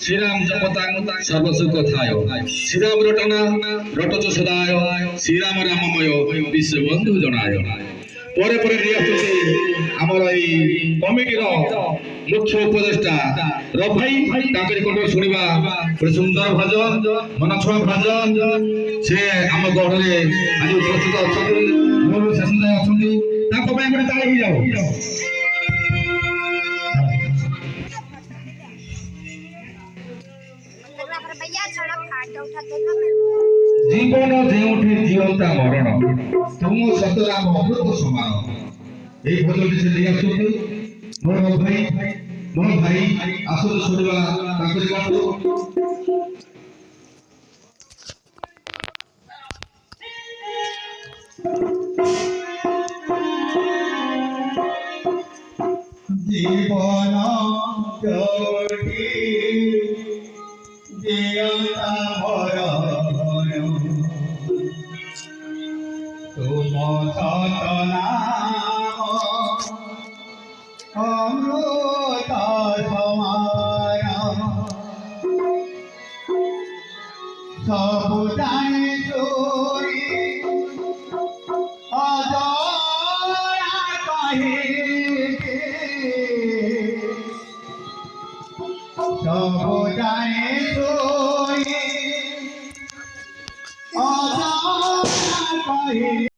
श्रीराम जपतां सर्वसुखदाय श्रीराम रटना रटच सदाय श्रीराम राममय विश्वबंधु जनाय परे परे नियत आमर ए कमिटी मुख्य उपदेष्टा रफ भाई ताकरी कंठ सुनिबा गोटे सुंदर भजन मनछुआ भजन से आम गढ़ में आज उपस्थित अच्छा शेष जाए अच्छा गोटे ताली जाओ जीवन जेउठी जीवंता मरण तुम सतराम अमृत समान ए भजन से लिया सुनी मोर भाई आसो सुनिबा ताकरी कंठ जीवन जोड़ी जीवता भरण तुम सतनाम अमृत समान सब जानी चोरी কাহিতে সব জানে তুই অজানা কাহিতে